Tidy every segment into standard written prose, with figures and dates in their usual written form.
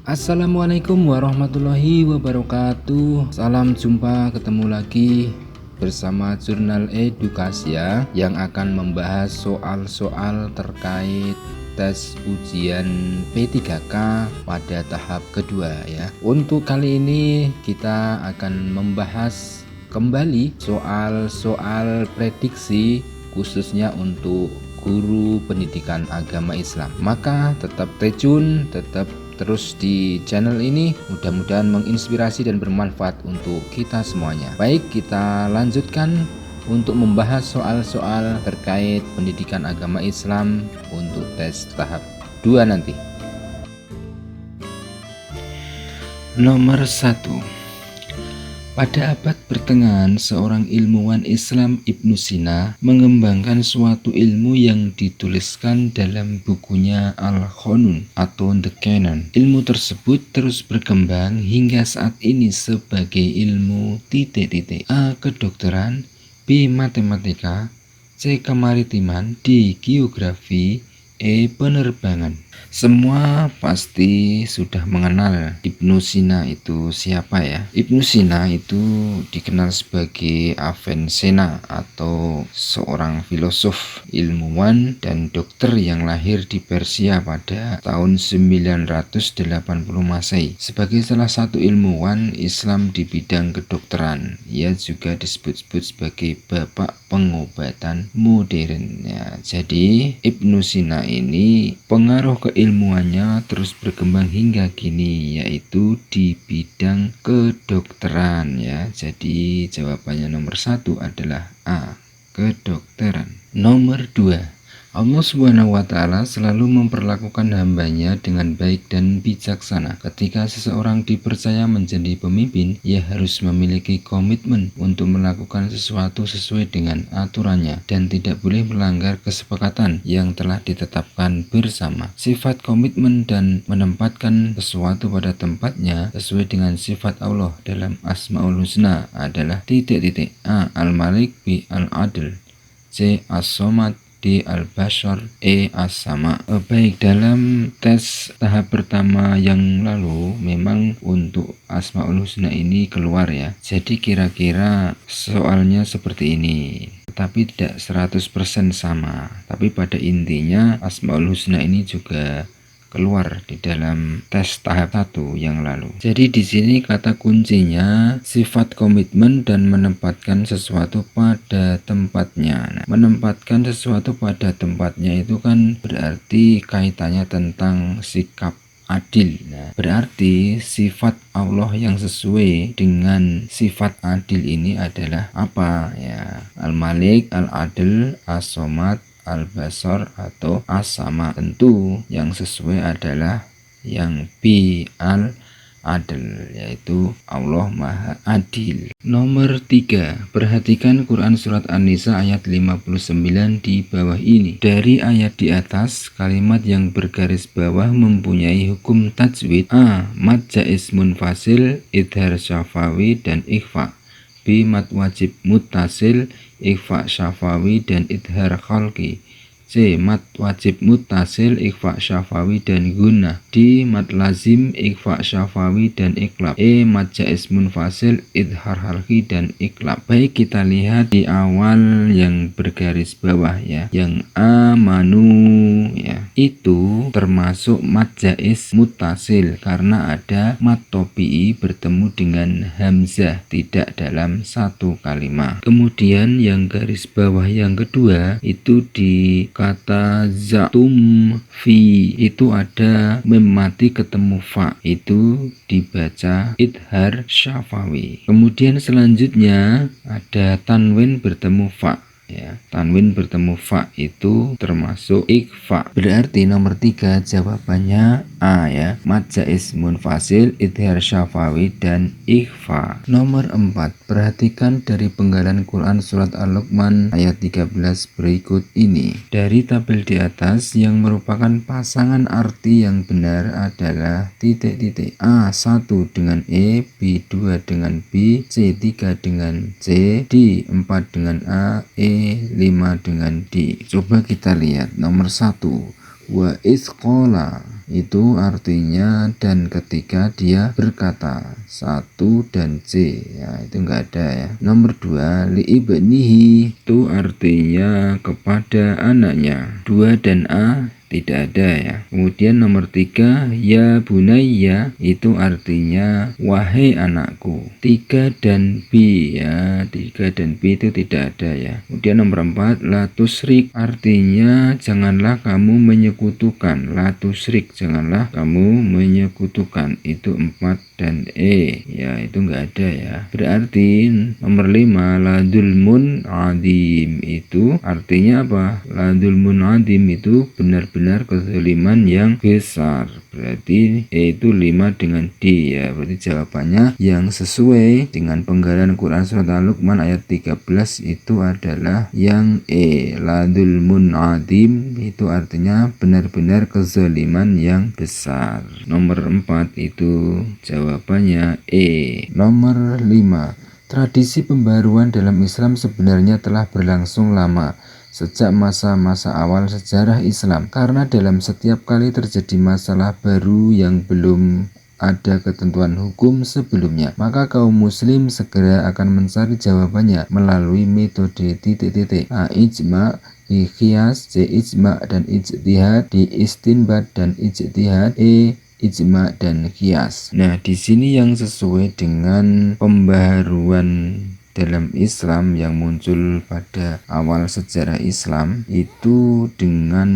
Assalamualaikum warahmatullahi wabarakatuh. Salam jumpa, ketemu lagi bersama Jurnal Edukasia yang akan membahas soal-soal terkait tes ujian P3K pada tahap kedua ya. Untuk kali ini kita akan membahas kembali soal-soal prediksi khususnya untuk guru pendidikan agama Islam. Maka tetap stay tune, tetap terus di channel ini, mudah-mudahan menginspirasi dan bermanfaat untuk kita semuanya. Baik, kita lanjutkan untuk membahas soal-soal terkait pendidikan agama Islam untuk tes tahap 2 nanti. Nomor 1. Pada abad pertengahan, seorang ilmuwan Islam Ibnu Sina mengembangkan suatu ilmu yang dituliskan dalam bukunya Al-Qanun atau The Canon. Ilmu tersebut terus berkembang hingga saat ini sebagai ilmu A. Kedokteran, B. Matematika, C. Kemaritiman, D. Geografi, E. Penerbangan. Semua pasti sudah mengenal Ibnu Sina itu siapa ya. Ibnu Sina itu dikenal sebagai Avicenna atau seorang filosof, ilmuwan dan dokter yang lahir di Persia pada tahun 980 Masehi. Sebagai salah satu ilmuwan Islam di bidang kedokteran, ia juga disebut-sebut sebagai bapak pengobatan modern ya. Jadi Ibnu Sina ini pengaruh keilmuannya terus berkembang hingga kini, yaitu di bidang kedokteran ya. Jadi jawabannya nomor 1 adalah A. Kedokteran. Nomor 2. Allah SWT selalu memperlakukan hambanya dengan baik dan bijaksana. Ketika seseorang dipercaya menjadi pemimpin, ia harus memiliki komitmen untuk melakukan sesuatu sesuai dengan aturannya dan tidak boleh melanggar kesepakatan yang telah ditetapkan bersama. Sifat komitmen dan menempatkan sesuatu pada tempatnya sesuai dengan sifat Allah dalam Asmaul Husna adalah A. Al-Malik, B. Al-Adil, C. As-Somad, D. Al-Bashar, E. As-Sama. Baik, dalam tes tahap pertama yang lalu memang untuk Asmaul Husna ini keluar ya. Jadi kira-kira soalnya seperti ini, tapi tidak 100% sama. Tapi pada intinya Asmaul Husna ini juga keluar di dalam tes tahap 1 yang lalu. Jadi di sini kata kuncinya sifat komitmen dan menempatkan sesuatu pada tempatnya. Nah, menempatkan sesuatu pada tempatnya itu kan berarti kaitannya tentang sikap adil. Nah, berarti sifat Allah yang sesuai dengan sifat adil ini adalah apa ya? Al-Malik, Al-Adil, As-Somad, Al-Basar atau As-Sama. Tentu yang sesuai adalah yang B. Al-Adil, yaitu Allah Maha Adil. Nomor 3. Perhatikan Quran Surat An-Nisa ayat 59 di bawah ini. Dari ayat di atas, kalimat yang bergaris bawah mempunyai hukum tajwid. A. Mad jaiz munfasil, idhar syafawi dan ikhfa. B. Mad wajib muttasil, ikhfa syafawi dan idhar khalqi. C. Mad wajib muttasil, ikhfa syafawi dan gunnah. D. Mad lazim, ikhfa syafawi dan iklab. E. Mad jaiz munfasil, idhar khalqi dan iklab. Baik, kita lihat di awal yang bergaris bawah ya, yang amanu ya, itu termasuk mad jaiz muttasil karena ada mad topi'i bertemu dengan hamzah, tidak dalam satu kalimat. Kemudian yang garis bawah yang kedua itu di kata zatum fi, itu ada mem mati ketemu fa, itu dibaca idhar syafawi. Kemudian selanjutnya ada tanwin bertemu fa ya. Tanwin bertemu fa itu termasuk ikhfa. Berarti nomor 3 jawabannya A ya. Mad jaiz munfasil, idhar syafawi dan ikhfa. Nomor 4. Perhatikan dari penggalan Quran Surat Al-Luqman ayat 13 berikut ini. Dari tabel di atas yang merupakan pasangan arti yang benar adalah A1 dengan E, B2 dengan B, C3 dengan C, D4 dengan A, E5 dengan D. Coba kita lihat nomor 1. Wa isqala itu artinya dan ketika dia berkata. 1 dan C ya, itu enggak ada ya. Nomor 2, li ibnihi itu artinya kepada anaknya. 2 dan A tidak ada ya. Kemudian nomor 3, ya bunayya itu artinya wahai anakku. 3 dan B ya, 3 dan B itu tidak ada ya. Kemudian nomor 4, la tusyrik artinya janganlah kamu menyekutukan. La tusyrik janganlah kamu menyekutukan, itu 4 dan E ya, itu enggak ada ya. Berarti nomor 5, la dzulmun adim itu artinya apa? La dzulmun adim itu benar-benar kezaliman yang besar. Berarti E itu 5 dengan D ya. Berarti jawabannya yang sesuai dengan penggalan Quran surat Al-Luqman ayat 13 itu adalah yang E. La dzulmun adim itu artinya benar-benar kezaliman yang besar. Nomor 4 itu jawabannya E. Nomor 5, tradisi pembaruan dalam Islam sebenarnya telah berlangsung lama, sejak masa-masa awal sejarah Islam, karena dalam setiap kali terjadi masalah baru yang belum ada ketentuan hukum sebelumnya, maka kaum muslim segera akan mencari jawabannya melalui metode A. Ijma, B. Qiyas, C. Ijma dan ijtihad, D. Istinbat dan ijtihad, E. Ijma dan Qiyas. Nah, di sini yang sesuai dengan pembaharuan dalam Islam yang muncul pada awal sejarah Islam itu dengan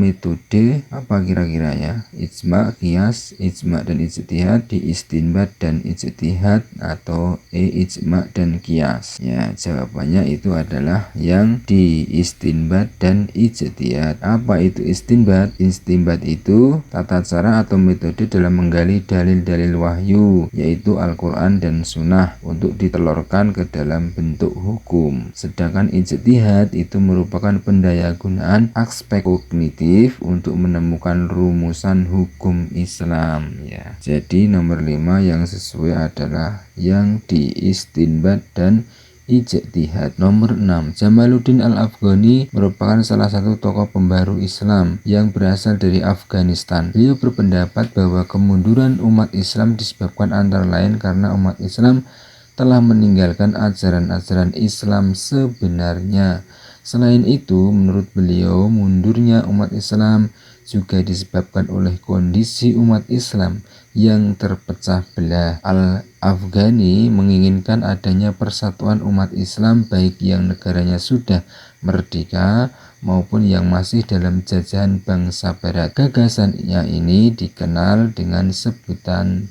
metode apa kira-kira ya? Ijma, Qiyas, Ijma dan ijtihad, di istinbat dan ijtihad, atau ijma dan Qiyas. Ya, jawabannya itu adalah yang di istinbat dan ijtihad. Apa itu istinbat? Istinbat itu tata cara atau metode dalam menggali dalil-dalil wahyu, yaitu Al-Quran dan Sunnah, untuk ditelurkan ke dalam bentuk hukum. Sedangkan ijtihad itu merupakan pendayagunaan aspek kognitif untuk menemukan rumusan hukum Islam ya. Jadi nomor 5 yang sesuai adalah yang di istinbat dan ijtihad. Nomor 6, Jamaluddin Al-Afghani merupakan salah satu tokoh pembaru Islam yang berasal dari Afghanistan. Beliau berpendapat bahwa kemunduran umat Islam disebabkan antara lain karena umat Islam telah meninggalkan ajaran-ajaran Islam sebenarnya. Selain itu, menurut beliau, mundurnya umat Islam juga disebabkan oleh kondisi umat Islam yang terpecah belah. Al-Afghani menginginkan adanya persatuan umat Islam, baik yang negaranya sudah merdeka maupun yang masih dalam jajahan bangsa barat. Gagasannya ini dikenal dengan sebutan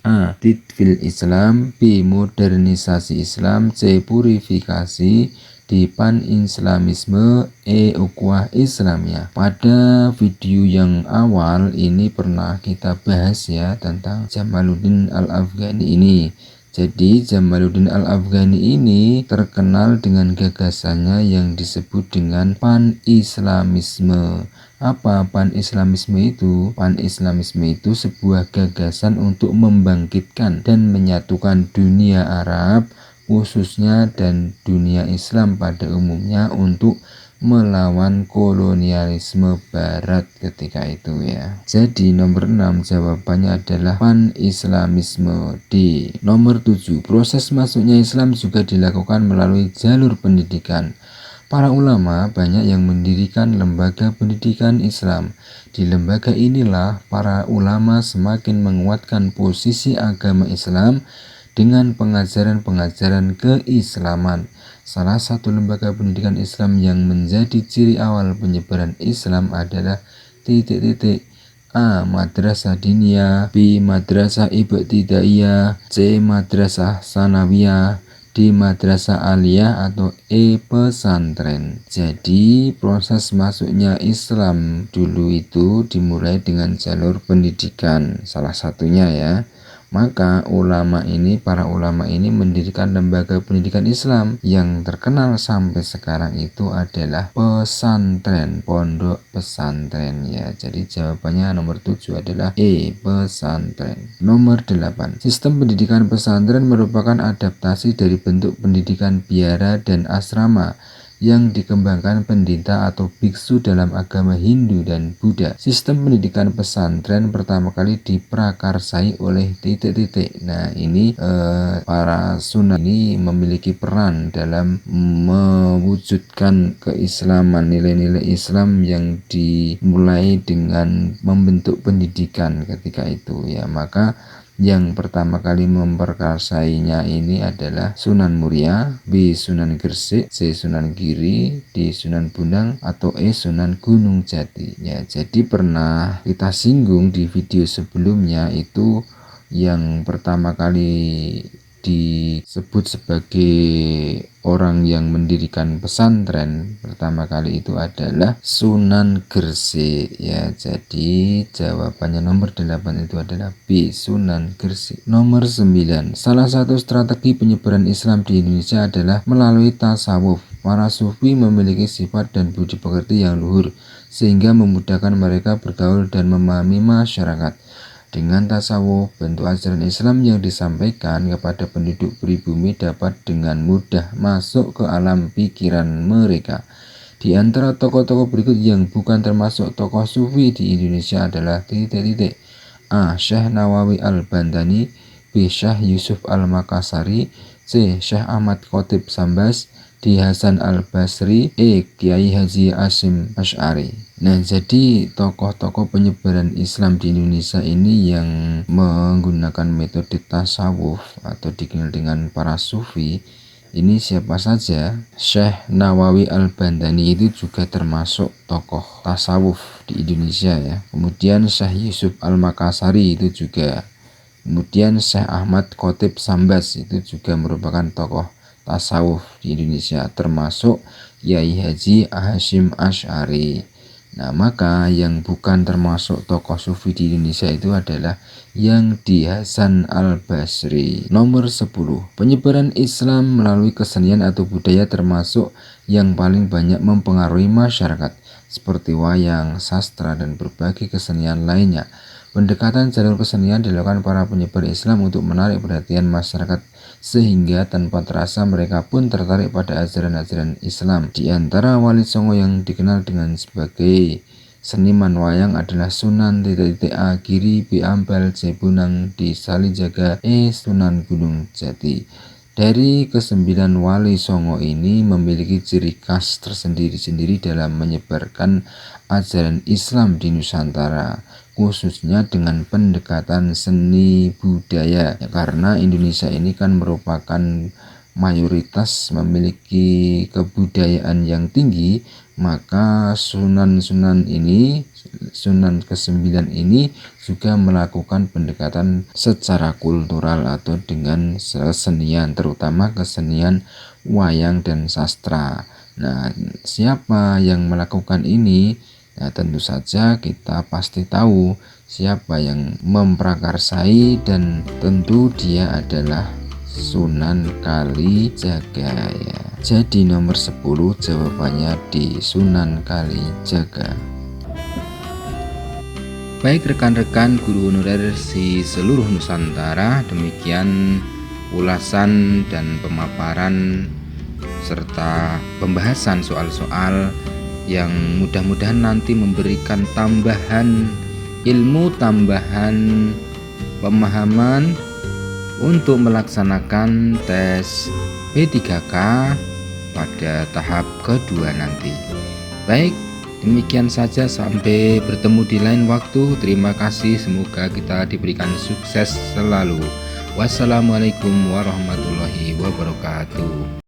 A. Titfil Islam, B. Modernisasi Islam, C. Purifikasi, D. Pan-Islamisme, E. Ukhuwah Islamiyah. Pada video yang awal ini pernah kita bahas ya tentang Jamaluddin Al-Afghani ini. Jadi Jamaluddin Al-Afghani ini terkenal dengan gagasannya yang disebut dengan Pan-Islamisme. Apa Pan-Islamisme itu? Pan-Islamisme itu sebuah gagasan untuk membangkitkan dan menyatukan dunia Arab khususnya dan dunia Islam pada umumnya untuk melawan kolonialisme barat ketika itu ya. Jadi nomor 6 jawabannya adalah pan-islamisme. D. Nomor 7, proses masuknya Islam juga dilakukan melalui jalur pendidikan. Para ulama banyak yang mendirikan lembaga pendidikan Islam. Di lembaga inilah para ulama semakin menguatkan posisi agama Islam dengan pengajaran-pengajaran keislaman. Salah satu lembaga pendidikan Islam yang menjadi ciri awal penyebaran Islam adalah A. Madrasah Diniyah, B. Madrasah Ibtidaiyah, C. Madrasah Sanawiyah, D. Madrasah Aliyah, atau E. Pesantren. Jadi proses masuknya Islam dulu itu dimulai dengan jalur pendidikan, salah satunya ya. Maka para ulama ini mendirikan lembaga pendidikan Islam yang terkenal sampai sekarang itu adalah pesantren, pondok pesantren ya. Jadi jawabannya nomor 7 adalah E, pesantren. Nomor 8, sistem pendidikan pesantren merupakan adaptasi dari bentuk pendidikan biara dan asrama yang dikembangkan pendeta atau biksu dalam agama Hindu dan Buddha. Sistem pendidikan pesantren pertama kali diprakarsai oleh titik-titik. Nah, ini para sunan ini memiliki peran dalam mewujudkan keislaman, nilai-nilai Islam yang dimulai dengan membentuk pendidikan ketika itu ya. Maka yang pertama kali memperkarsainya ini adalah Sunan Muria, B. Sunan Gresik, C. Sunan Giri, D. Sunan Bonang, atau E. Sunan Gunung Jati. Ya, jadi pernah kita singgung di video sebelumnya itu yang pertama kali disebut sebagai orang yang mendirikan pesantren pertama kali itu adalah Sunan Gresik ya. Jadi jawabannya nomor 8 itu adalah B. Sunan Gresik. Nomor 9, salah satu strategi penyebaran Islam di Indonesia adalah melalui tasawuf. Para sufi memiliki sifat dan budi pekerti yang luhur sehingga memudahkan mereka bergaul dan memahami masyarakat. Dengan tasawuf, bentuk ajaran Islam yang disampaikan kepada penduduk pribumi dapat dengan mudah masuk ke alam pikiran mereka. Di antara tokoh-tokoh berikut yang bukan termasuk tokoh sufi di Indonesia adalah titik-titik. A. Syekh Nawawi Al-Bantani, B. Syekh Yusuf Al-Makassari, C. Syekh Ahmad Khotib Sambas, D. Hasan Al-Basri, E. Kiai Haji Hasyim Asy'ari. Nah, jadi tokoh-tokoh penyebaran Islam di Indonesia ini yang menggunakan metode tasawuf atau dikenal dengan para sufi ini siapa saja? Syekh Nawawi Al-Bantani itu juga termasuk tokoh tasawuf di Indonesia ya. Kemudian Syekh Yusuf Al-Makassari itu juga. Kemudian Syekh Ahmad Khotib Sambas itu juga merupakan tokoh tasawuf di Indonesia, termasuk Kiai Haji Hasyim Asy'ari. Nah, maka yang bukan termasuk tokoh sufi di Indonesia itu adalah yang di Hasan Al-Basri. Nomor 10, penyebaran Islam melalui kesenian atau budaya termasuk yang paling banyak mempengaruhi masyarakat, seperti wayang, sastra, dan berbagai kesenian lainnya. Pendekatan jalur kesenian dilakukan para penyebar Islam untuk menarik perhatian masyarakat sehingga tanpa terasa mereka pun tertarik pada ajaran-ajaran Islam. Di antara wali songo yang dikenal dengan sebagai seniman wayang adalah Sunan A. Giri, B. Ampel, C. Bonang, D. Salijaga, E. Sunan Gunung Jati. Dari kesembilan wali songo ini memiliki ciri khas tersendiri-sendiri dalam menyebarkan ajaran Islam di Nusantara, khususnya dengan pendekatan seni budaya ya, karena Indonesia ini kan merupakan mayoritas memiliki kebudayaan yang tinggi, maka sunan-sunan ini, sunan ke-9 ini juga melakukan pendekatan secara kultural atau dengan kesenian, terutama kesenian wayang dan sastra. Nah, siapa yang melakukan ini? Nah, tentu saja kita pasti tahu siapa yang memprakarsai dan tentu dia adalah Sunan Kalijaga ya. Jadi nomor 10 jawabannya di Sunan Kalijaga. Baik rekan-rekan guru honorer di seluruh Nusantara, demikian ulasan dan pemaparan serta pembahasan soal-soal yang mudah-mudahan nanti memberikan tambahan ilmu, tambahan pemahaman untuk melaksanakan tes P3K pada tahap kedua nanti. Baik, demikian saja, sampai bertemu di lain waktu. Terima kasih, semoga kita diberikan sukses selalu. Wassalamualaikum warahmatullahi wabarakatuh.